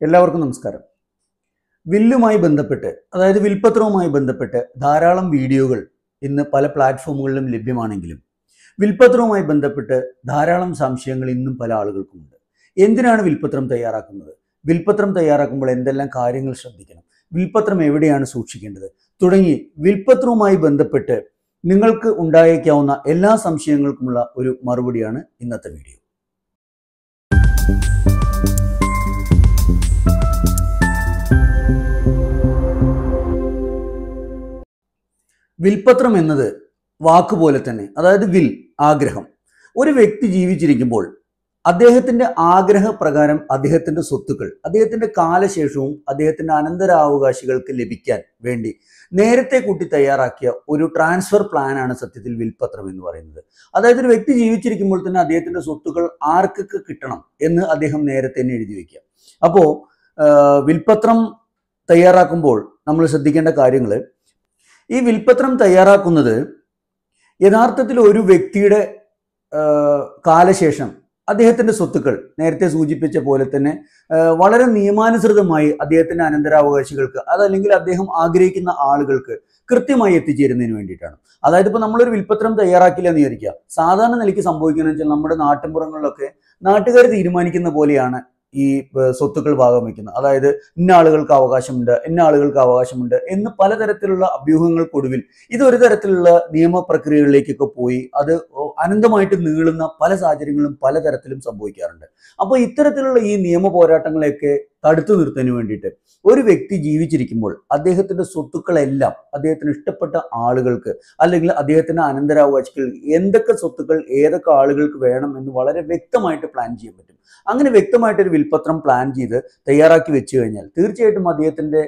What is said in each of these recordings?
എല്ലാവർക്കും നമസ്കാരം. വില്ലുമായി ബന്ധപ്പെട്ട് അതായത് വിൽപ്പത്രവുമായി ബന്ധപ്പെട്ട് ധാരാളം വീഡിയോകൾ ഇന്ന് പല പ്ലാറ്റ്ഫോമുകളിലും ലഭ്യമാണെങ്കിലും വിൽപ്പത്രവുമായി ബന്ധപ്പെട്ട് ധാരാളം സംശയങ്ങൾ ഇന്നും പല ആളുകൾക്കുമുണ്ട്. എന്തിനാണ് വിൽപ്പത്രം തയ്യാറാക്കുന്നത്? വിൽപ്പത്രം തയ്യാറാക്കുമ്പോൾ എന്തെല്ലാം കാര്യങ്ങൾ ശ്രദ്ധിക്കണം? വിൽപ്പത്രം എവിടെയാണ് സൂക്ഷിക്കേണ്ടത്? തുടങ്ങി വിൽപ്പത്രവുമായി ബന്ധപ്പെട്ട് നിങ്ങൾക്ക് ഉണ്ടായേക്കാവുന്ന എല്ലാ സംശയങ്ങൾക്കുമുള്ള ഒരു മറുപടിയാണ് ഇന്നത്തെ വീഡിയോ. വിൽപ്പത്രം എന്നത് വാക്കുപോലെ തന്നെ, അതായത് വിൽ, ആഗ്രഹം. ഒരു വ്യക്തി ജീവിച്ചിരിക്കുമ്പോൾ അദ്ദേഹത്തിന്റെ ആഗ്രഹപ്രകാരം അദ്ദേഹത്തിന്റെ സ്വത്തുക്കൾ, അദ്ദേഹത്തിന്റെ കാലശേഷവും അദ്ദേഹത്തിന്റെ അനന്തരാവകാശികൾക്ക് ലഭിക്കാൻ വേണ്ടി നേരത്തെ കൂട്ടി തയ്യാറാക്കിയ ഒരു ട്രാൻസ്ഫർ പ്ലാനാണ് സത്യത്തിൽ വിൽപ്പത്രം എന്ന് പറയുന്നത്. അതായത് ഒരു വ്യക്തി ജീവിച്ചിരിക്കുമ്പോൾ തന്നെ അദ്ദേഹത്തിന്റെ സ്വത്തുക്കൾ ആർക്കൊക്കെ കിട്ടണം എന്ന് അദ്ദേഹം നേരത്തെ തന്നെ എഴുതി വയ്ക്കുക. അപ്പോൾ വിൽപ്പത്രം തയ്യാറാക്കുമ്പോൾ നമ്മൾ ശ്രദ്ധിക്കേണ്ട കാര്യങ്ങൾ, ഈ വിൽപ്പത്രം തയ്യാറാക്കുന്നത് യഥാർത്ഥത്തിൽ ഒരു വ്യക്തിയുടെ കാലശേഷം അദ്ദേഹത്തിന്റെ സ്വത്തുക്കൾ നേരത്തെ സൂചിപ്പിച്ച പോലെ തന്നെ വളരെ നിയമാനുസൃതമായി അദ്ദേഹത്തിന്റെ അനന്തരാവകാശികൾക്ക്, അതല്ലെങ്കിൽ അദ്ദേഹം ആഗ്രഹിക്കുന്ന ആളുകൾക്ക് കൃത്യമായി എത്തിച്ചേരുന്നതിന് വേണ്ടിയിട്ടാണ്. അതായത് ഇപ്പോൾ നമ്മളൊരു വിൽപ്പത്രം തയ്യാറാക്കില്ല എന്ന് വിചാരിക്കുക. സാധാരണ നിലയ്ക്ക് സംഭവിക്കുന്നത് വെച്ചാൽ നമ്മുടെ നാട്ടിൻപുറങ്ങളിലൊക്കെ നാട്ടുകാർ തീരുമാനിക്കുന്ന പോലെയാണ് ഈ സ്വത്തുക്കൾ ഭാഗം വയ്ക്കുന്നത്. അതായത് ഇന്ന ആളുകൾക്ക് അവകാശമുണ്ട്, ഇന്ന ആളുകൾക്ക് അവകാശമുണ്ട് എന്ന് പലതരത്തിലുള്ള അഭ്യൂഹങ്ങൾക്കൊടുവിൽ ഇതൊരു തരത്തിലുള്ള നിയമപ്രക്രിയകളിലേക്കൊക്കെ പോയി അത് അനന്തമായിട്ട് നീളുന്ന പല സാഹചര്യങ്ങളും പലതരത്തിലും സംഭവിക്കാറുണ്ട്. അപ്പോൾ ഇത്തരത്തിലുള്ള ഈ നിയമ പോരാട്ടങ്ങളെയൊക്കെ തടുത്തു നിർത്തുന്നതിന് വേണ്ടിയിട്ട് ഒരു വ്യക്തി ജീവിച്ചിരിക്കുമ്പോൾ അദ്ദേഹത്തിന്റെ സ്വത്തുക്കളെല്ലാം അദ്ദേഹത്തിന് ഇഷ്ടപ്പെട്ട ആളുകൾക്ക്, അല്ലെങ്കിൽ അദ്ദേഹത്തിന്റെ അനന്തരാവകാശികൾ എന്തൊക്കെ സ്വത്തുക്കൾ ഏതൊക്കെ ആളുകൾക്ക് വേണം എന്ന് വളരെ വ്യക്തമായിട്ട് പ്ലാൻ ചെയ്യാൻ പറ്റും. അങ്ങനെ വ്യക്തമായിട്ടൊരു വിൽപ്പത്രം പ്ലാൻ ചെയ്ത് തയ്യാറാക്കി വെച്ചു കഴിഞ്ഞാൽ തീർച്ചയായിട്ടും അദ്ദേഹത്തിന്റെ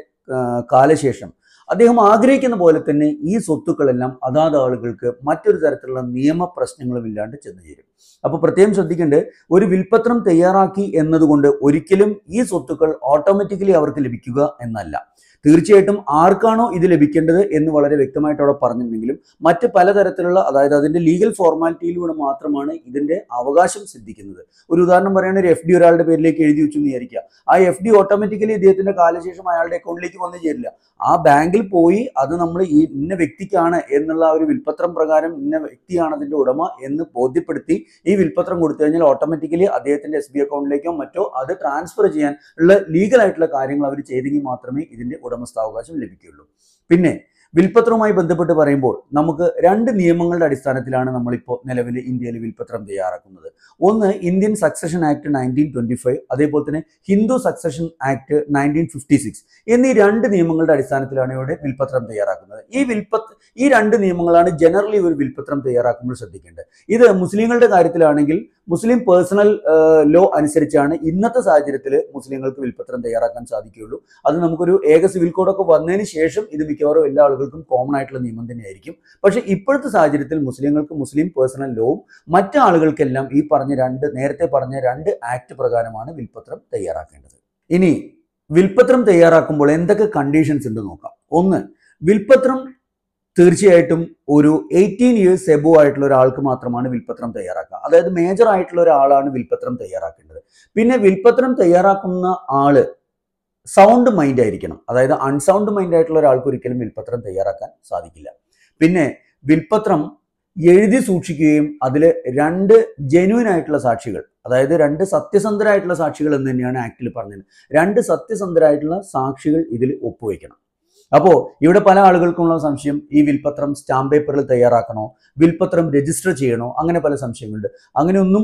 കാലശേഷം അദ്ദേഹം ആഗ്രഹിക്കുന്ന പോലെ തന്നെ ഈ സ്വത്തുക്കളെല്ലാം അതാത് ആളുകൾക്ക് മറ്റൊരു തരത്തിലുള്ള നിയമ പ്രശ്നങ്ങളും ഇല്ലാണ്ട് ചെന്നു ചേരും. അപ്പോൾ പ്രത്യേകം ശ്രദ്ധിക്കേണ്ടത്, ഒരു വിൽപ്പത്രം തയ്യാറാക്കി എന്നതുകൊണ്ട് ഒരിക്കലും ഈ സ്വത്തുക്കൾ ഓട്ടോമാറ്റിക്കലി അവർക്ക് ലഭിക്കുക എന്നല്ല. തീർച്ചയായിട്ടും ആർക്കാണോ ഇത് ലഭിക്കേണ്ടത് എന്ന് വളരെ വ്യക്തമായിട്ട് അവിടെ പറഞ്ഞിട്ടുണ്ടെങ്കിലും മറ്റ് പലതരത്തിലുള്ള, അതായത് അതിന്റെ ലീഗൽ ഫോർമാലിറ്റിയിലൂടെ മാത്രമാണ് ഇതിന്റെ അവകാശം സിദ്ധിക്കുന്നത്. ഒരു ഉദാഹരണം പറയുകയാണെങ്കിൽ, ഒരു FD ഒരാളുടെ പേരിലേക്ക് എഴുതി വെച്ചു എന്ന് വിചാരിക്കുക. ആ FD ഓട്ടോമാറ്റിക്കലി ഇദ്ദേഹത്തിന്റെ കാലശേഷം അയാളുടെ അക്കൗണ്ടിലേക്ക് വന്നു ചേരില്ല. ആ ബാങ്കിൽ പോയി അത് നമ്മൾ ഈ ഇന്ന വ്യക്തിക്കാണ് എന്നുള്ള ഒരു വിൽപ്പത്രം പ്രകാരം ഇന്ന വ്യക്തിയാണ് അതിന്റെ ഉടമ എന്ന് ബോധ്യപ്പെടുത്തി ഈ വിൽപ്പത്രം കൊടുത്തു കഴിഞ്ഞാൽ ഓട്ടോമാറ്റിക്കലി അദ്ദേഹത്തിന്റെ SB അക്കൗണ്ടിലേക്കോ മറ്റോ അത് ട്രാൻസ്ഫർ ചെയ്യാൻ ഉള്ള ലീഗൽ ആയിട്ടുള്ള കാര്യങ്ങൾ അവർ ചെയ്തെങ്കിൽ മാത്രമേ ഇതിന്റെ ഉടമസ്ഥാവകാശം ലഭിക്കുകയുള്ളൂ. പിന്നെ വിൽപ്പത്രവുമായി ബന്ധപ്പെട്ട് പറയുമ്പോൾ നമുക്ക് രണ്ട് നിയമങ്ങളുടെ അടിസ്ഥാനത്തിലാണ് നമ്മളിപ്പോൾ നിലവിൽ ഇന്ത്യയിൽ വിൽപ്പത്രം തയ്യാറാക്കുന്നത്. ഒന്ന് ഇന്ത്യൻ സക്സഷൻ ആക്ട് 1925, അതേപോലെ തന്നെ ഹിന്ദു സക്സഷൻ ആക്ട് 1956 എന്നീ രണ്ട് നിയമങ്ങളുടെ അടിസ്ഥാനത്തിലാണ് ഇവിടെ വിൽപ്പത്രം തയ്യാറാക്കുന്നത്. ഈ രണ്ട് നിയമങ്ങളാണ് ജനറലി ഒരു വിൽപ്പത്രം തയ്യാറാക്കുമ്പോൾ ശ്രദ്ധിക്കേണ്ടത്. ഇത് മുസ്ലിങ്ങളുടെ കാര്യത്തിലാണെങ്കിൽ മുസ്ലിം പേഴ്സണൽ ലോ അനുസരിച്ചാണ് ഇന്നത്തെ സാഹചര്യത്തിൽ മുസ്ലിങ്ങൾക്ക് വിൽപ്പത്രം തയ്യാറാക്കാൻ സാധിക്കുകയുള്ളൂ. അത് നമുക്കൊരു ഏക സിവിൽ കോഡൊക്കെ വന്നതിന് ശേഷം ഇത് മിക്കവാറും എല്ലാ ആളുകൾക്കും കോമൺ ആയിട്ടുള്ള നിയമം തന്നെയായിരിക്കും. പക്ഷേ ഇപ്പോഴത്തെ സാഹചര്യത്തിൽ മുസ്ലിങ്ങൾക്ക് മുസ്ലിം പേഴ്സണൽ ലോവും മറ്റു ആളുകൾക്കെല്ലാം ഈ നേരത്തെ പറഞ്ഞ രണ്ട് ആക്ട് പ്രകാരമാണ് വിൽപ്പത്രം തയ്യാറാക്കേണ്ടത്. ഇനി വിൽപ്പത്രം തയ്യാറാക്കുമ്പോൾ എന്തൊക്കെ കണ്ടീഷൻസ് ഉണ്ട് നോക്കാം. ഒന്ന്, വിൽപ്പത്രം തീർച്ചയായിട്ടും ഒരു 18 years എബോ ആയിട്ടുള്ള ഒരാൾക്ക് മാത്രമാണ് വിൽപ്പത്രം തയ്യാറാക്കുക. അതായത് മേജർ ആയിട്ടുള്ള ഒരാളാണ് വിൽപ്പത്രം തയ്യാറാക്കേണ്ടത്. പിന്നെ വിൽപ്പത്രം തയ്യാറാക്കുന്ന ആള് സൗണ്ട് മൈൻഡ് ആയിരിക്കണം. അതായത് അൺസൗണ്ട് മൈൻഡ് ആയിട്ടുള്ള ഒരാൾക്ക് ഒരിക്കലും വിൽപ്പത്രം തയ്യാറാക്കാൻ സാധിക്കില്ല. പിന്നെ വിൽപ്പത്രം എഴുതി സൂക്ഷിക്കുകയും അതിൽ രണ്ട് ജെന്യൂൻ ആയിട്ടുള്ള സാക്ഷികൾ, അതായത് രണ്ട് സത്യസന്ധരായിട്ടുള്ള സാക്ഷികൾ എന്ന് തന്നെയാണ് ആക്ടിൽ പറഞ്ഞത്. രണ്ട് സത്യസന്ധരായിട്ടുള്ള സാക്ഷികൾ ഇതിൽ ഒപ്പുവെക്കണം. അപ്പോൾ ഇവിടെ പല ആളുകൾക്കുള്ള സംശയം, ഈ വിൽപ്പത്രം സ്റ്റാമ്പ് പേപ്പറിൽ തയ്യാറാക്കണോ, വിൽപ്പത്രം രജിസ്റ്റർ ചെയ്യണോ, അങ്ങനെ പല സംശയങ്ങളുണ്ട്. അങ്ങനെയൊന്നും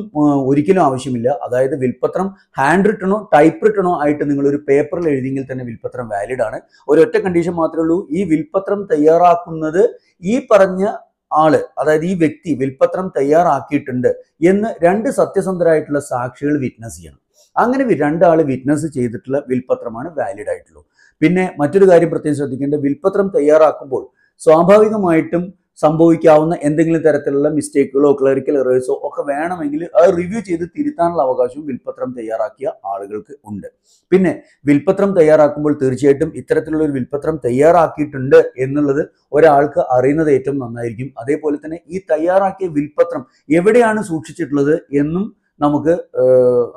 ഒരിക്കലും ആവശ്യമില്ല. അതായത് വിൽപ്പത്രം ഹാൻഡ് റിട്ടണോ ടൈപ്പ് റിട്ടണോ ആയിട്ട് നിങ്ങളൊരു പേപ്പറിൽ എഴുതിയെങ്കിൽ തന്നെ വിൽപ്പത്രം വാലിഡ് ആണ്. ഒരൊറ്റ കണ്ടീഷൻ മാത്രമേ ഉള്ളൂ, ഈ വിൽപ്പത്രം തയ്യാറാക്കുന്നത് ഈ പറഞ്ഞ ആള്, അതായത് ഈ വ്യക്തി വിൽപ്പത്രം തയ്യാറാക്കിയിട്ടുണ്ട് എന്ന് രണ്ട് സത്യസന്ധരായിട്ടുള്ള സാക്ഷികൾ വിറ്റ്നസ് ചെയ്യണം. അങ്ങനെ രണ്ടാള് വിറ്റ്നസ് ചെയ്തിട്ടുള്ള വിൽപ്പത്രമാണ് വാലിഡ് ആയിട്ടുള്ളൂ. പിന്നെ മറ്റൊരു കാര്യം പ്രത്യേകം ശ്രദ്ധിക്കേണ്ടത്, വിൽപ്പത്രം തയ്യാറാക്കുമ്പോൾ സ്വാഭാവികമായിട്ടും സംഭവിക്കാവുന്ന എന്തെങ്കിലും തരത്തിലുള്ള മിസ്റ്റേക്കുകളോ ക്ലറിക്കൽ എറേഴ്സോ ഒക്കെ വേണമെങ്കിൽ അത് റിവ്യൂ ചെയ്ത് തിരുത്താനുള്ള അവകാശവും വിൽപ്പത്രം തയ്യാറാക്കിയ ആളുകൾക്ക് ഉണ്ട്. പിന്നെ വിൽപ്പത്രം തയ്യാറാക്കുമ്പോൾ തീർച്ചയായിട്ടും ഇത്തരത്തിലുള്ള ഒരു വിൽപ്പത്രം തയ്യാറാക്കിയിട്ടുണ്ട് എന്നുള്ളത് ഒരാൾക്ക് അറിയുന്നത് ഏറ്റവും നന്നായിരിക്കും. അതേപോലെ തന്നെ ഈ തയ്യാറാക്കിയ വിൽപ്പത്രം എവിടെയാണ് സൂക്ഷിച്ചിട്ടുള്ളത് എന്നും നമുക്ക്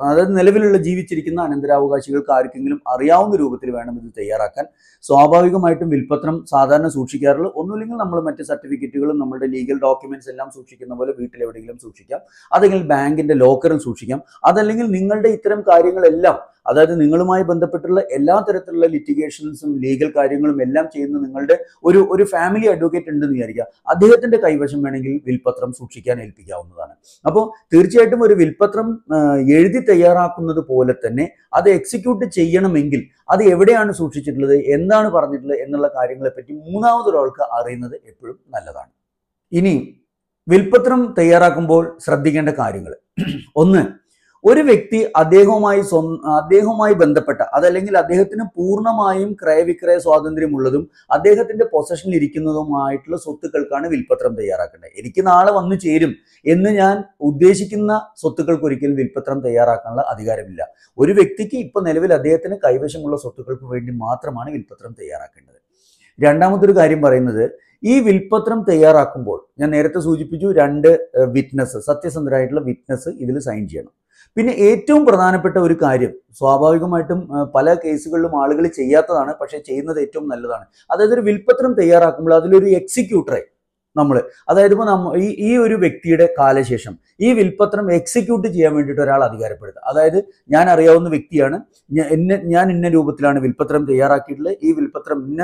അതായത് നിലവിലുള്ള ജീവിച്ചിരിക്കുന്ന അനന്തരാവകാശികൾക്ക് ആർക്കെങ്കിലും അറിയാവുന്ന രൂപത്തിൽ വേണം ഇത് തയ്യാറാക്കാൻ. സ്വാഭാവികമായിട്ടും വിൽപത്രം സാധാരണ സൂക്ഷിക്കാറുള്ളത് ഒന്നുമില്ലെങ്കിൽ നമ്മൾ മറ്റ് സർട്ടിഫിക്കറ്റുകളും നമ്മുടെ ലീഗൽ ഡോക്യുമെന്റ്സ് എല്ലാം സൂക്ഷിക്കുന്ന പോലെ വീട്ടിലെവിടെയെങ്കിലും സൂക്ഷിക്കാം, അതെങ്കിൽ ബാങ്കിന്റെ ലോക്കറിൽ സൂക്ഷിക്കാം. അതല്ലെങ്കിൽ നിങ്ങളുടെ ഇത്തരം കാര്യങ്ങളെല്ലാം, അതായത് നിങ്ങളുമായി ബന്ധപ്പെട്ടുള്ള എല്ലാ തരത്തിലുള്ള ലിറ്റിഗേഷൻസും ലീഗൽ കാര്യങ്ങളും എല്ലാം ചെയ്യുന്ന നിങ്ങളുടെ ഒരു ഫാമിലി അഡ്വക്കേറ്റ് ഉണ്ടെന്ന് വിചാരിക്കുക, അദ്ദേഹത്തിന്റെ കൈവശം വേണമെങ്കിൽ വിൽപത്രം സൂക്ഷിക്കാൻ ഏൽപ്പിക്കാവുന്നതാണ്. അപ്പോൾ തീർച്ചയായിട്ടും ഒരു വിൽപത്രം എഴുതി തയ്യാറാക്കുന്നത് പോലെ തന്നെ അത് എക്സിക്യൂട്ട് ചെയ്യണമെങ്കിൽ അത് എവിടെയാണ് സൂക്ഷിച്ചിട്ടുള്ളത്, എന്താണ് പറഞ്ഞിട്ടുള്ളത് എന്നുള്ള കാര്യങ്ങളെ പറ്റി മൂന്നാമതൊരാൾക്ക് അറിയുന്നത് എപ്പോഴും നല്ലതാണ്. ഇനി വിൽപത്രം തയ്യാറാക്കുമ്പോൾ ശ്രദ്ധിക്കേണ്ട കാര്യങ്ങൾ: ഒന്ന്, ഒരു വ്യക്തി അദ്ദേഹവുമായി ബന്ധപ്പെട്ട അതല്ലെങ്കിൽ അദ്ദേഹത്തിന് പൂർണ്ണമായും ക്രയവിക്രയ സ്വാതന്ത്ര്യമുള്ളതും അദ്ദേഹത്തിന്റെ പൊസഷനിൽ ഇരിക്കുന്നതുമായിട്ടുള്ള സ്വത്തുക്കൾക്കാണ് വിൽപത്രം തയ്യാറാക്കേണ്ടത്. എനിക്ക് നാളെ വന്നു ചേരും എന്ന് ഞാൻ ഉദ്ദേശിക്കുന്ന സ്വത്തുക്കൾക്ക് ഒരിക്കലും വിൽപത്രം തയ്യാറാക്കാനുള്ള അധികാരമില്ല. ഒരു വ്യക്തിക്ക് ഇപ്പൊ നിലവിൽ അദ്ദേഹത്തിന് കൈവശമുള്ള സ്വത്തുക്കൾക്ക് വേണ്ടി മാത്രമാണ് വിൽപത്രം തയ്യാറാക്കേണ്ടത്. രണ്ടാമത്തെ ഒരു കാര്യം പറയുന്നത്, ഈ വിൽപത്രം തയ്യാറാക്കുമ്പോൾ ഞാൻ നേരത്തെ സൂചിപ്പിച്ചു, 2 വിറ്റ്നസ്, സത്യസന്ധരായിട്ടുള്ള വിറ്റ്നസ് ഇതിൽ സൈൻ ചെയ്യണം. പിന്നെ ഏറ്റവും പ്രധാനപ്പെട്ട ഒരു കാര്യം, സ്വാഭാവികമായിട്ടും പല കേസുകളിലും ആളുകൾ ചെയ്യാത്തതാണ്, പക്ഷെ ചെയ്യുന്നത് ഏറ്റവും നല്ലതാണ്. അതായത് ഒരു വിൽപത്രം തയ്യാറാക്കുമ്പോൾ അതിലൊരു എക്സിക്യൂട്ടറെ അതായത് ഇപ്പോൾ ഈ ഒരു വ്യക്തിയുടെ കാലശേഷം ഈ വിൽപത്രം എക്സിക്യൂട്ട് ചെയ്യാൻ വേണ്ടിയിട്ട് ഒരാൾ അധികാരപ്പെടുത്തുക. അതായത് ഞാൻ അറിയാവുന്ന വ്യക്തിയാണ്, ഞാൻ ഇന്ന രൂപത്തിലാണ് വിൽപത്രം തയ്യാറാക്കിയിട്ടുള്ളത്, ഈ വിൽപത്രം ഇന്ന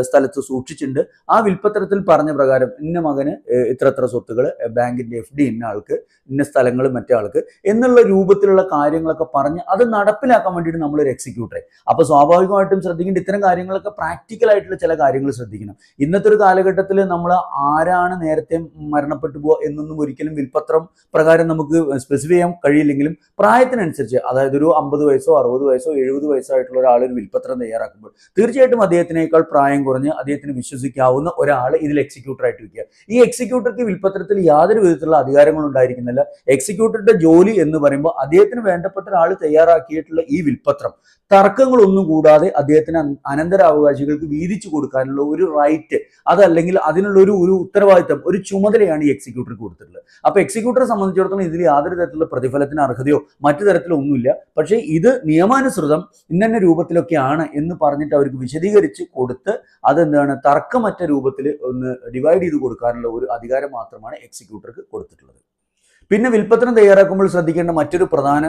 സ്ഥലത്ത് സൂക്ഷിച്ചിട്ടുണ്ട്, ആ വിൽപത്രത്തിൽ പറഞ്ഞ പ്രകാരം ഇന്ന മകന് ഇത്ര സ്വത്തുകൾ, ബാങ്കിന്റെ FD ഇന്ന ആൾക്ക്, ഇന്ന സ്ഥലങ്ങൾ മറ്റേ ആൾക്ക് എന്നുള്ള രൂപത്തിലുള്ള കാര്യങ്ങളൊക്കെ പറഞ്ഞ് അത് നടപ്പിലാക്കാൻ വേണ്ടിയിട്ട് നമ്മളൊരു എക്സിക്യൂട്ടറെ. അപ്പൊ സ്വാഭാവികമായിട്ടും ശ്രദ്ധിക്കേണ്ട ഇത്തരം കാര്യങ്ങളൊക്കെ പ്രാക്ടിക്കൽ ആയിട്ടുള്ള ചില കാര്യങ്ങൾ ശ്രദ്ധിക്കണം. ഇന്നത്തെ ഒരു കാലഘട്ടത്തിൽ നമ്മൾ ആരാണ് നേരത്തെ മരണപ്പെട്ടു പോവുക എന്നൊന്നും ഒരിക്കലും വിൽപത്രം പ്രകാരം നമുക്ക് സ്പെസിഫൈ ചെയ്യാൻ കഴിയില്ലെങ്കിലും പ്രായത്തിനനുസരിച്ച്, അതായത് ഒരു 50 വയസ്സോ 60 വയസ്സോ 70 വയസ്സോ ആയിട്ടുള്ള ഒരാൾ ഒരു വിൽപത്രം തയ്യാറാക്കുമ്പോൾ തീർച്ചയായിട്ടും അദ്ദേഹത്തിനേക്കാൾ പ്രായം കുറഞ്ഞ് അദ്ദേഹത്തിന് വിശ്വസിക്കാവുന്ന ഒരാൾ ഇതിൽ എക്സിക്യൂട്ടറായിട്ട് വയ്ക്കുക. ഈ എക്സിക്യൂട്ടർക്ക് വിൽപത്രത്തിൽ യാതൊരു വിധത്തിലുള്ള അധികാരങ്ങളും ഉണ്ടായിരിക്കുന്നില്ല. എക്സിക്യൂട്ടറുടെ ജോലി എന്ന് പറയുമ്പോൾ അദ്ദേഹത്തിന് വേണ്ടപ്പെട്ട ഒരാൾ തയ്യാറാക്കിയിട്ടുള്ള ഈ വിൽപത്രം തർക്കങ്ങളൊന്നും കൂടാതെ അദ്ദേഹത്തിന് അനന്തരാവകാശികൾക്ക് വീതിച്ചു കൊടുക്കാനുള്ള ഒരു റൈറ്റ്, അതല്ലെങ്കിൽ അതിനുള്ള ഒരു ഉത്തരവാദിത്തം, ഒരു ചുമതലയാണ് ഈ എക്സിക്യൂട്ടർക്ക് കൊടുത്തിട്ടുള്ളത്. അപ്പൊ എക്സിക്യൂട്ടറെ സംബന്ധിച്ചിടത്തോളം ഇതിൽ യാതൊരു തരത്തിലുള്ള പ്രതിഫലത്തിന് അർഹതയോ മറ്റു തരത്തിലോ ഒന്നുമില്ല. പക്ഷേ ഇത് നിയമാനുസൃതം ഇന്ന രൂപത്തിലൊക്കെയാണ് എന്ന് പറഞ്ഞിട്ട് അവർക്ക് വിശദീകരിച്ച് കൊടുത്ത് അതെന്താണ് തർക്കമറ്റ രൂപത്തിൽ ഒന്ന് ഡിവൈഡ് ചെയ്ത് കൊടുക്കാനുള്ള ഒരു അധികാരം മാത്രമാണ് എക്സിക്യൂട്ടർക്ക് കൊടുത്തിട്ടുള്ളത്. പിന്നെ വിൽപത്രം തയ്യാറാക്കുമ്പോൾ ശ്രദ്ധിക്കേണ്ട മറ്റൊരു പ്രധാന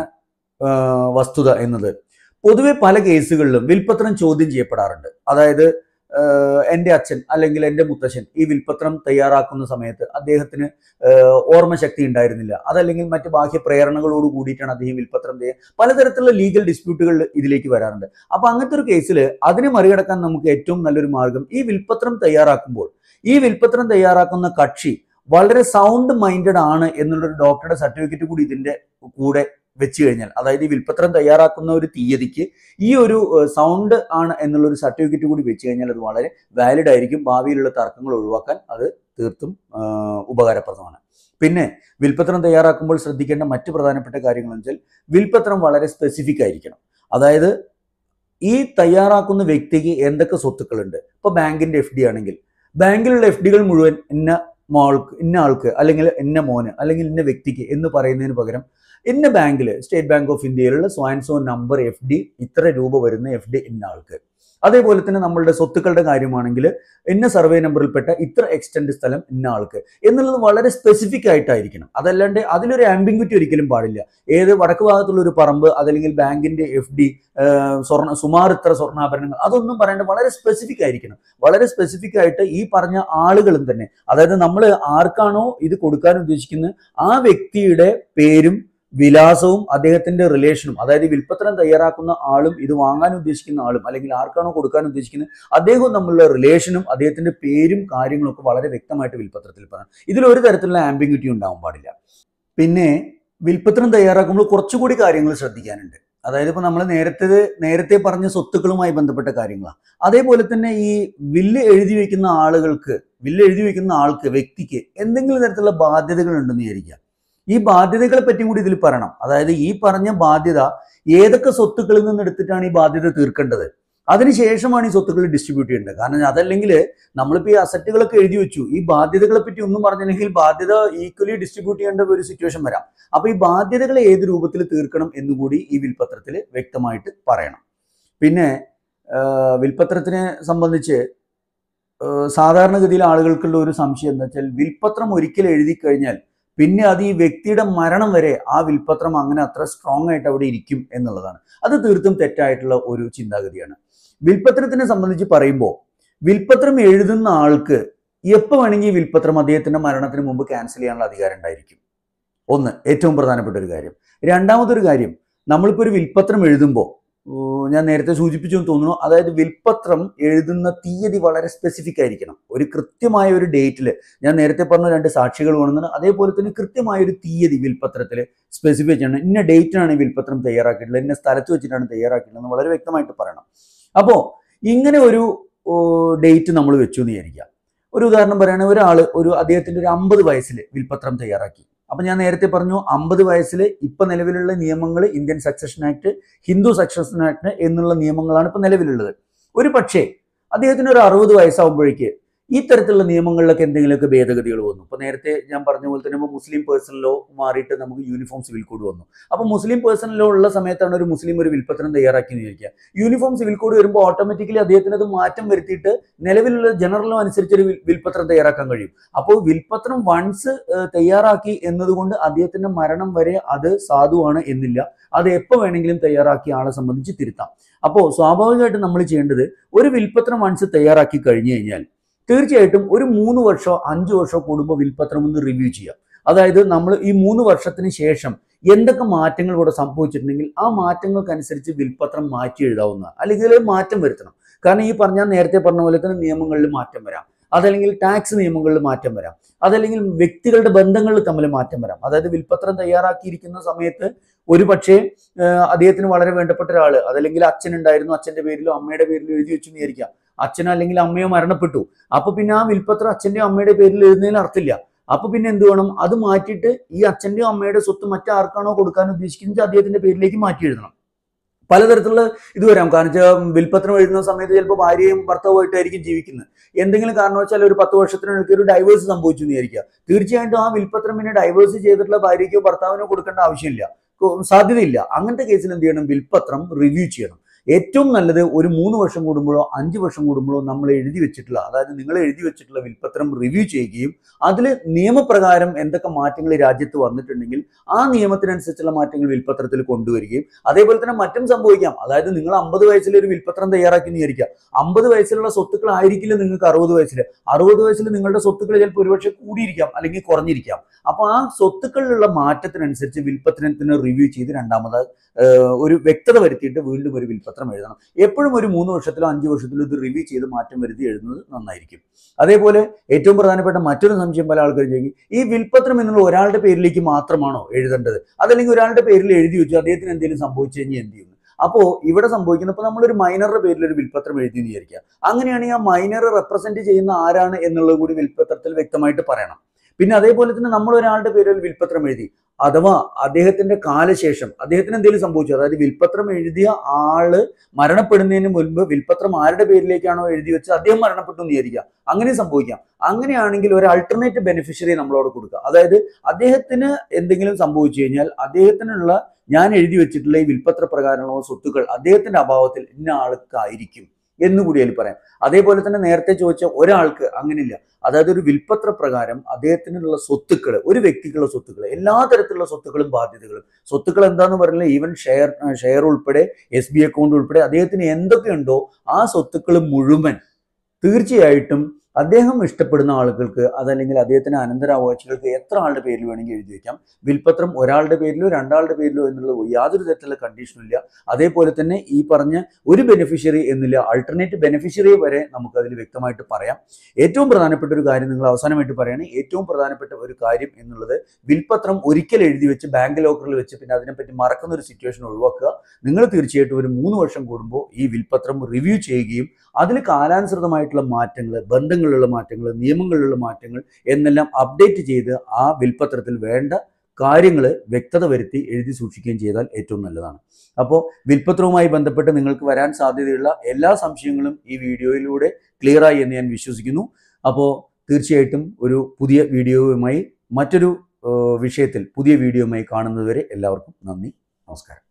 വസ്തുത എന്നത്, പൊതുവെ പല കേസുകളിലും വിൽപത്രം ചോദ്യം ചെയ്യപ്പെടാറുണ്ട്. അതായത് എൻ്റെ അച്ഛൻ അല്ലെങ്കിൽ എൻ്റെ മുത്തശ്ശൻ ഈ വിൽപത്രം തയ്യാറാക്കുന്ന സമയത്ത് അദ്ദേഹത്തിന് ഓർമ്മശക്തി ഉണ്ടായിരുന്നില്ല, അതല്ലെങ്കിൽ മറ്റ് ബാഹ്യ പ്രേരണകളോട് കൂടിയിട്ടാണ് അദ്ദേഹം വിൽപത്രം പലതരത്തിലുള്ള ലീഗൽ ഡിസ്പ്യൂട്ടുകൾ ഇതിലേക്ക് വരാറുണ്ട്. അപ്പൊ അങ്ങനത്തെ ഒരു കേസിൽ അതിനെ മറികടക്കാൻ നമുക്ക് ഏറ്റവും നല്ലൊരു മാർഗം, ഈ വിൽപത്രം തയ്യാറാക്കുന്ന കക്ഷി വളരെ സൗണ്ട് മൈൻഡഡ് ആണ് എന്നുള്ളൊരു ഡോക്ടറുടെ സർട്ടിഫിക്കറ്റ് കൂടി ഇതിന്റെ കൂടെ വെച്ച് കഴിഞ്ഞാൽ, അതായത് ഈ വിൽപത്രം തയ്യാറാക്കുന്ന ഒരു തീയതിക്ക് ഈ ഒരു സൗണ്ട് ആണ് എന്നുള്ളൊരു സർട്ടിഫിക്കറ്റ് കൂടി വെച്ച് കഴിഞ്ഞാൽ അത് വളരെ വാലിഡ് ആയിരിക്കും. ഭാവിയിലുള്ള തർക്കങ്ങൾ ഒഴിവാക്കാൻ അത് തീർത്തും ഉപകാരപ്രദമാണ്. പിന്നെ വിൽപത്രം തയ്യാറാക്കുമ്പോൾ ശ്രദ്ധിക്കേണ്ട മറ്റു പ്രധാനപ്പെട്ട കാര്യങ്ങൾ എന്ന് വെച്ചാൽ, വിൽപത്രം വളരെ സ്പെസിഫിക് ആയിരിക്കണം. അതായത് ഈ തയ്യാറാക്കുന്ന വ്യക്തിക്ക് എന്തൊക്കെ സ്വത്തുക്കളുണ്ട്. ഇപ്പൊ ബാങ്കിന്റെ FD ആണെങ്കിൽ ബാങ്കിലുള്ള FDകൾ മുഴുവൻ ഇന്ന ആൾക്ക് അല്ലെങ്കിൽ ഇന്ന മോന് അല്ലെങ്കിൽ ഇന്ന വ്യക്തിക്ക് എന്ന് പറയുന്നതിന് പകരം ഇന്ന ബാങ്കിൽ, സ്റ്റേറ്റ് ബാങ്ക് ഓഫ് ഇന്ത്യയിലുള്ള സോ നമ്പർ FD, ഇത്ര രൂപ വരുന്ന FD ഇന്ന ആൾക്ക്. അതേപോലെ തന്നെ നമ്മളുടെ സ്വത്തുക്കളുടെ കാര്യമാണെങ്കിൽ ഇന്ന സർവേ നമ്പറിൽപ്പെട്ട ഇത്ര എക്സ്റ്റെൻഡ് സ്ഥലം ഇന്ന ആൾക്ക് എന്നുള്ളത് വളരെ സ്പെസിഫിക് ആയിട്ടായിരിക്കണം. അതല്ലാണ്ട് അതിലൊരു ആംബിഗ്വിറ്റി ഒരിക്കലും പാടില്ല. ഏത് വടക്ക് ഭാഗത്തുള്ള ഒരു പറമ്പ്, അതല്ലെങ്കിൽ ബാങ്കിന്റെ FD, സുമാർ ഇത്ര സ്വർണ്ണാഭരണങ്ങൾ, അതൊന്നും പറയേണ്ട, വളരെ സ്പെസിഫിക് ആയിരിക്കണം. വളരെ സ്പെസിഫിക് ആയിട്ട് ഈ പറഞ്ഞ ആളുകളും തന്നെ, അതായത് നമ്മൾ ആർക്കാണോ ഇത് കൊടുക്കാൻ ഉദ്ദേശിക്കുന്നത് ആ വ്യക്തിയുടെ പേരും വിലാസവും അദ്ദേഹത്തിന്റെ റിലേഷനും, അതായത് വിൽപത്രം തയ്യാറാക്കുന്ന ആളും ഇത് വാങ്ങാൻ ഉദ്ദേശിക്കുന്ന ആളും അല്ലെങ്കിൽ ആർക്കാണോ കൊടുക്കാൻ ഉദ്ദേശിക്കുന്നത് അദ്ദേഹവും തമ്മിലുള്ള റിലേഷനും അദ്ദേഹത്തിന്റെ പേരും കാര്യങ്ങളും ഒക്കെ വളരെ വ്യക്തമായിട്ട് വിൽപത്രത്തിൽ പറയണം. ഇതിലൊരു തരത്തിലുള്ള ആംബിഗ്വിറ്റി ഉണ്ടാവാൻ പാടില്ല. പിന്നെ വിൽപത്രം തയ്യാറാക്കുമ്പോൾ കുറച്ചുകൂടി കാര്യങ്ങൾ ശ്രദ്ധിക്കാനുണ്ട്. അതായത് ഇപ്പൊ നമ്മൾ നേരത്തെ പറഞ്ഞ സ്വത്തുക്കളുമായി ബന്ധപ്പെട്ട കാര്യങ്ങളാണ്. അതേപോലെ തന്നെ ഈ വില്ല് എഴുതി വെക്കുന്ന ആൾക്ക് വ്യക്തിക്ക് എന്തെങ്കിലും തരത്തിലുള്ള ബാധ്യതകൾ ഉണ്ടെന്ന് വിചാരിക്കുക. ഈ ബാധ്യതകളെ പറ്റി കൂടി ഇതിൽ പറയണം. അതായത് ഈ പറഞ്ഞ ബാധ്യത ഏതൊക്കെ സ്വത്തുക്കളിൽ നിന്ന് എടുത്തിട്ടാണ് ഈ ബാധ്യത തീർക്കേണ്ടത്, അതിനുശേഷമാണ് ഈ സ്വത്തുക്കൾ ഡിസ്ട്രിബ്യൂട്ട് ചെയ്യേണ്ടത്. കാരണം അതല്ലെങ്കിൽ നമ്മളിപ്പോൾ ഈ അസറ്റുകളൊക്കെ എഴുതി വെച്ചു, ഈ ബാധ്യതകളെ പറ്റി ഒന്നും പറഞ്ഞില്ലെങ്കിൽ ബാധ്യത ഈക്വലി ഡിസ്ട്രിബ്യൂട്ട് ചെയ്യേണ്ട ഒരു സിറ്റുവേഷൻ വരാം. അപ്പോൾ ഈ ബാധ്യതകളെ ഏത് രൂപത്തിൽ തീർക്കണം എന്നുകൂടി ഈ വിൽപത്രത്തിൽ വ്യക്തമായിട്ട് പറയണം. പിന്നെ വിൽപത്രത്തിനെ സംബന്ധിച്ച് സാധാരണഗതിയിൽ ആളുകൾക്കുള്ള ഒരു സംശയം എന്താ വെച്ചാൽ, വിൽപത്രം ഒരിക്കൽ എഴുതി കഴിഞ്ഞാൽ പിന്നെ അത് ഈ വ്യക്തിയുടെ മരണം വരെ ആ വിൽപത്രം അങ്ങനെ അത്ര സ്ട്രോങ് ആയിട്ട് അവിടെ ഇരിക്കും എന്നുള്ളതാണ്. അത് തീർത്തും തെറ്റായിട്ടുള്ള ഒരു ചിന്താഗതിയാണ്. വിൽപത്രത്തിനെ സംബന്ധിച്ച് പറയുമ്പോൾ വിൽപത്രം എഴുതുന്ന ആൾക്ക് എപ്പോൾ വേണമെങ്കിൽ ഈ വിൽപത്രം അദ്ദേഹത്തിന്റെ മരണത്തിന് മുമ്പ് ക്യാൻസൽ ചെയ്യാനുള്ള അധികാരം ഉണ്ടായിരിക്കും. ഒന്ന്, ഏറ്റവും പ്രധാനപ്പെട്ട ഒരു കാര്യം. രണ്ടാമതൊരു കാര്യം, നമ്മളിപ്പോൾ ഒരു വിൽപത്രം എഴുതുമ്പോൾ ഞാൻ നേരത്തെ സൂചിപ്പിച്ചു എന്ന് തോന്നുന്നു, അതായത് വിൽപത്രം എഴുതുന്ന തീയതി വളരെ സ്പെസിഫിക് ആയിരിക്കണം. ഒരു കൃത്യമായ ഒരു ഡേറ്റിൽ, ഞാൻ നേരത്തെ പറഞ്ഞ 2 സാക്ഷികൾ വേണമെന്ന്, അതേപോലെ തന്നെ കൃത്യമായ ഒരു തീയതി വിൽപത്രത്തിൽ സ്പെസിഫൈ ചെയ്യണം. ഇന്ന ഡേറ്റിനാണ് ഈ വിൽപത്രം തയ്യാറാക്കിയിട്ടുള്ളത്, ഇന്ന സ്ഥലത്ത് വെച്ചിട്ടാണ് തയ്യാറാക്കിയിട്ടുള്ളത് വളരെ വ്യക്തമായിട്ട് പറയണം. അപ്പോൾ ഇങ്ങനെ ഒരു ഡേറ്റ് നമ്മൾ വെച്ചു എന്ന് വിചാരിക്കാം. ഒരു ഉദാഹരണം പറയുകയാണെങ്കിൽ ഒരാൾ അദ്ദേഹത്തിന്റെ ഒരു 50 വയസ്സിൽ വിൽപത്രം തയ്യാറാക്കി. അപ്പൊ ഞാൻ നേരത്തെ പറഞ്ഞു 50 വയസ്സിൽ ഇപ്പൊ നിലവിലുള്ള നിയമങ്ങൾ Indian succession act, Hindu succession act എന്നുള്ള നിയമങ്ങളാണ് ഇപ്പൊ നിലവിലുള്ളത്. ഒരു പക്ഷേ അദ്ദേഹത്തിന് ഒരു 60 വയസ്സാകുമ്പോഴേക്ക് ഈ തരത്തിലുള്ള നിയമങ്ങളിലൊക്കെ എന്തെങ്കിലുമൊക്കെ ഭേദഗതികൾ വന്നു. ഇപ്പൊ നേരത്തെ ഞാൻ പറഞ്ഞ പോലെ തന്നെ മുസ്ലിം പേഴ്സണൽ ലോ മാറിയിട്ട് നമുക്ക് യൂണിഫോം സിവിൽ കോഡ് വന്നു. അപ്പൊ മുസ്ലിം പേഴ്സണൽ ലോ ഉള്ള സമയത്താണ് ഒരു മുസ്ലിം ഒരു വിൽപത്രം തയ്യാറാക്കി എന്ന് ചോദിക്കുക. യൂണിഫോം സിവിൽ കോഡ് വരുമ്പോൾ ഓട്ടോമാറ്റിക്കലി അദ്ദേഹത്തിന് അത് മാറ്റം വരുത്തിയിട്ട് നിലവിലുള്ള ജനറൽ ലോ അനുസരിച്ച് ഒരു വിൽപത്രം തയ്യാറാക്കാൻ കഴിയും. അപ്പോൾ വിൽപത്രം വൺസ് തയ്യാറാക്കി എന്നതുകൊണ്ട് അദ്ദേഹത്തിന്റെ മരണം വരെ അത് സാധുവാണ് എന്നില്ല. അത് എപ്പോൾ വേണമെങ്കിലും തയ്യാറാക്കിയ ആളെ സംബന്ധിച്ച് തിരുത്താം. അപ്പോൾ സ്വാഭാവികമായിട്ടും നമ്മൾ ചെയ്യേണ്ടത്, ഒരു വിൽപത്രം വൺസ് തയ്യാറാക്കി കഴിഞ്ഞു കഴിഞ്ഞാൽ തീർച്ചയായിട്ടും ഒരു 3 വർഷമോ 5 വർഷമോ കൂടുമ്പോൾ വിൽപത്രം ഒന്ന് റിവ്യൂ ചെയ്യാം. അതായത് നമ്മൾ ഈ 3 വർഷത്തിന് ശേഷം എന്തൊക്കെ മാറ്റങ്ങൾ ഇവിടെ സംഭവിച്ചിട്ടുണ്ടെങ്കിൽ ആ മാറ്റങ്ങൾക്കനുസരിച്ച് വിൽപത്രം മാറ്റി എഴുതാവുന്ന, അല്ലെങ്കിൽ മാറ്റം വരുത്തണം. കാരണം ഈ നേരത്തെ പറഞ്ഞ പോലെ തന്നെ നിയമങ്ങളിൽ മാറ്റം വരാം, അതല്ലെങ്കിൽ ടാക്സ് നിയമങ്ങളിൽ മാറ്റം വരാം, അതല്ലെങ്കിൽ വ്യക്തികളുടെ ബന്ധങ്ങളിൽ തമ്മിൽ മാറ്റം വരാം. അതായത് വിൽപത്രം തയ്യാറാക്കിയിരിക്കുന്ന സമയത്ത് ഒരു പക്ഷേ അദ്ദേഹത്തിന് വളരെ വേണ്ടപ്പെട്ട ഒരാൾ, അതല്ലെങ്കിൽ അച്ഛൻ ഉണ്ടായിരുന്നു, അച്ഛന്റെ പേരിലോ അമ്മയുടെ പേരിലോ എഴുതി വെച്ചു എന്ന് വിചാരിക്കാം. അച്ഛനോ അല്ലെങ്കിൽ അമ്മയോ മരണപ്പെട്ടു. അപ്പൊ പിന്നെ ആ വിൽപത്രം അച്ഛന്റെയോ അമ്മയുടെ പേരിൽ എഴുതുന്നതിന് അർത്ഥമില്ല. അപ്പൊ പിന്നെ എന്ത് വേണം, അത് മാറ്റിയിട്ട് ഈ അച്ഛന്റെയോ അമ്മയുടെ സ്വത്ത് മറ്റാർക്കാണോ കൊടുക്കാൻ ഉദ്ദേശിക്കുന്നത് അദ്ദേഹത്തിന്റെ പേരിലേക്ക് മാറ്റി എഴുതണം. പലതരത്തിലുള്ള ഇത് വരാം. കാരണം വെച്ചാൽ വിൽപത്രം എഴുതുന്ന സമയത്ത് ചിലപ്പോൾ ഭാര്യയും ഭർത്താവുമായിട്ടായിരിക്കും ജീവിക്കുന്നത്. എന്തെങ്കിലും കാരണവശാൽ ഒരു 10 വർഷത്തിനിടയ്ക്ക് ഒരു ഡൈവേഴ്സ് സംഭവിച്ചു എന്ന് വിചാരിക്കുക. തീർച്ചയായിട്ടും ആ വിൽപത്രം പിന്നെ ഡൈവേഴ്സ് ചെയ്തിട്ടുള്ള ഭാര്യയ്ക്കോ ഭർത്താവിനോ കൊടുക്കേണ്ട ആവശ്യമില്ല, സാധ്യതയില്ല. അങ്ങനത്തെ കേസിൽ എന്ത് ചെയ്യണം, വിൽപത്രം റിവ്യൂ ചെയ്യണം. ഏറ്റവും നല്ലത് ഒരു 3 വർഷം കൂടുമ്പോഴോ 5 വർഷം കൂടുമ്പോഴോ നമ്മൾ എഴുതി വെച്ചിട്ടുള്ള, അതായത് നിങ്ങൾ എഴുതി വെച്ചിട്ടുള്ള വിൽപത്രം റിവ്യൂ ചെയ്യുകയും അതിൽ നിയമപ്രകാരം എന്തൊക്കെ മാറ്റങ്ങൾ രാജ്യത്ത് വന്നിട്ടുണ്ടെങ്കിൽ ആ നിയമത്തിനനുസരിച്ചുള്ള മാറ്റങ്ങൾ വിൽപത്രത്തിൽ കൊണ്ടുവരികയും, അതേപോലെ തന്നെ മറ്റും സംഭവിക്കാം. അതായത് നിങ്ങൾ 50 വയസ്സിൽ ഒരു വിൽപത്രം തയ്യാറാക്കി വിചാരിക്കുക. 50 വയസ്സിലുള്ള സ്വത്തുക്കൾ ആയിരിക്കില്ല നിങ്ങൾക്ക് 60 വയസ്സിൽ. 60 വയസ്സിൽ നിങ്ങളുടെ സ്വത്തുക്കൾ ചിലപ്പോൾ ഒരുപക്ഷെ കൂടിയിരിക്കാം അല്ലെങ്കിൽ കുറഞ്ഞിരിക്കാം. അപ്പൊ ആ സ്വത്തുക്കളിലുള്ള മാറ്റത്തിനനുസരിച്ച് വിൽപത്രത്തിന് റിവ്യൂ ചെയ്ത് രണ്ടാമത് ഒരു വ്യക്തത വരുത്തിയിട്ട് വീണ്ടും ഒരു വിൽപത്രം എഴുതണം. എപ്പോഴും ഒരു 3 വർഷത്തിലോ 5 വർഷത്തിലോ ഇത് റിവ്യൂ ചെയ്ത് മാറ്റം വരുത്തി എഴുതുന്നത് നന്നായിരിക്കും. അതേപോലെ ഏറ്റവും പ്രധാനപ്പെട്ട മറ്റൊരു സംശയം പല ആൾക്കാരും ചോദിക്കും, ഈ വിൽപത്രം എന്നുള്ള ഒരാളുടെ പേരിലേക്ക് മാത്രമാണോ എഴുതേണ്ടത്, അതല്ലെങ്കിൽ ഒരാളുടെ പേരിൽ എഴുതി വെച്ചു അദ്ദേഹത്തിന് എന്തെങ്കിലും സംഭവിച്ചു കഴിഞ്ഞാൽ എന്ത് ചെയ്യുന്നു? അപ്പോൾ ഇവിടെ സംഭവിക്കുന്നത്, ഇപ്പോൾ നമ്മളൊരു മൈനറുടെ പേരിൽ ഒരു വിൽപത്രം എഴുതി എന്ന് വിചാരിക്കുക. അങ്ങനെയാണെങ്കിൽ ആ മൈനർ റെപ്രസെന്റ് ചെയ്യുന്ന ആരാണ് എന്നുള്ളത് കൂടി വിൽപത്രത്തിൽ വ്യക്തമായിട്ട് പറയണം. പിന്നെ അതേപോലെ തന്നെ നമ്മൾ ഒരാളുടെ പേരിൽ വിൽപത്രം എഴുതി, അഥവാ അദ്ദേഹത്തിന്റെ കാലശേഷം അദ്ദേഹത്തിന് എന്തെങ്കിലും സംഭവിച്ചു, അതായത് വിൽപത്രം എഴുതിയ ആള് മരണപ്പെടുന്നതിന് മുൻപ് വിൽപത്രം ആരുടെ പേരിലേക്കാണോ എഴുതി വെച്ചത് അദ്ദേഹം മരണപ്പെട്ടു എന്ന് വിചാരിക്കുക. അങ്ങനെ സംഭവിക്കാം. അങ്ങനെയാണെങ്കിൽ ഒരു അൾട്ടർനേറ്റ് ബെനിഫിഷ്യറി നമ്മളോട് കൊടുക്കുക. അതായത് അദ്ദേഹത്തിന് എന്തെങ്കിലും സംഭവിച്ചു കഴിഞ്ഞാൽ അദ്ദേഹത്തിനുള്ള ഞാൻ എഴുതി വെച്ചിട്ടുള്ള ഈ വിൽപത്ര പ്രകാരമുള്ള സ്വത്തുക്കൾ അദ്ദേഹത്തിന്റെ അഭാവത്തിൽ ഇന്ന ആൾക്കായിരിക്കും എന്നുകൂടി അതിൽ പറയാം. അതേപോലെ തന്നെ നേരത്തെ ചോദിച്ച ഒരാൾക്ക് അങ്ങനെയില്ല. അതായത് ഒരു വിൽപത്ര പ്രകാരം അദ്ദേഹത്തിനുള്ള സ്വത്തുക്കൾ, ഒരു വ്യക്തിക്കുള്ള സ്വത്തുക്കൾ, എല്ലാ തരത്തിലുള്ള സ്വത്തുക്കളും ബാധ്യതകളും, സ്വത്തുക്കൾ എന്താന്ന് പറഞ്ഞാൽ ഈവൻ ഷെയർ ഉൾപ്പെടെ SB അക്കൗണ്ട് ഉൾപ്പെടെ അദ്ദേഹത്തിന് എന്തൊക്കെയുണ്ടോ ആ സ്വത്തുക്കൾ മുഴുവൻ തീർച്ചയായിട്ടും അദ്ദേഹം ഇഷ്ടപ്പെടുന്ന ആളുകൾക്ക്, അതല്ലെങ്കിൽ അദ്ദേഹത്തിന് അനന്തരാവകാശികൾക്ക് എത്ര ആളുടെ പേരിൽ വേണമെങ്കിൽ എഴുതി വയ്ക്കാം. വിൽപത്രം ഒരാളുടെ പേരിലോ 2 ആളുടെ പേരിലോ എന്നുള്ള യാതൊരു തരത്തിലുള്ള കണ്ടീഷനും ഇല്ല. അതേപോലെ തന്നെ ഈ പറഞ്ഞ ഒരു ബെനിഫിഷ്യറി എന്നില്ല, അൾട്ടർനേറ്റ് ബെനിഫിഷ്യറി വരെ നമുക്ക് അതിൽ വ്യക്തമായിട്ട് പറയാം. ഏറ്റവും പ്രധാനപ്പെട്ട ഒരു കാര്യം നിങ്ങൾ അവസാനമായിട്ട് പറയുകയാണ്, ഏറ്റവും പ്രധാനപ്പെട്ട ഒരു കാര്യം എന്നുള്ളത് വിൽപത്രം ഒരിക്കൽ എഴുതി വെച്ച് ബാങ്ക് ലോക്കറിൽ വെച്ച് പിന്നെ അതിനെപ്പറ്റി മറക്കുന്ന ഒരു സിറ്റുവേഷൻ ഒഴിവാക്കുക. നിങ്ങൾ തീർച്ചയായിട്ടും ഒരു 3 വർഷം കൂടുമ്പോൾ ഈ വിൽപത്രം റിവ്യൂ ചെയ്യുകയും അതിൽ കാലാനുസൃതമായിട്ടുള്ള മാറ്റങ്ങൾ, ബന്ധങ്ങളിലുള്ള മാറ്റങ്ങൾ, നിയമങ്ങളിലുള്ള മാറ്റങ്ങൾ എന്നെല്ലാം അപ്ഡേറ്റ് ചെയ്ത് ആ വിൽപത്രത്തിൽ വേണ്ട കാര്യങ്ങൾ വ്യക്തത വരുത്തി എഴുതി സൂക്ഷിക്കുകയും ചെയ്താൽ ഏറ്റവും നല്ലതാണ്. അപ്പോൾ വിൽപ്പത്രവുമായി ബന്ധപ്പെട്ട് നിങ്ങൾക്ക് വരാൻ സാധ്യതയുള്ള എല്ലാ സംശയങ്ങളും ഈ വീഡിയോയിലൂടെ ക്ലിയറായി എന്ന് ഞാൻ വിശ്വസിക്കുന്നു. അപ്പോൾ തീർച്ചയായിട്ടും ഒരു പുതിയ വീഡിയോയുമായി മറ്റൊരു വിഷയത്തിൽ പുതിയ വീഡിയോയുമായി കാണുന്നതുവരെ എല്ലാവർക്കും നന്ദി, നമസ്കാരം.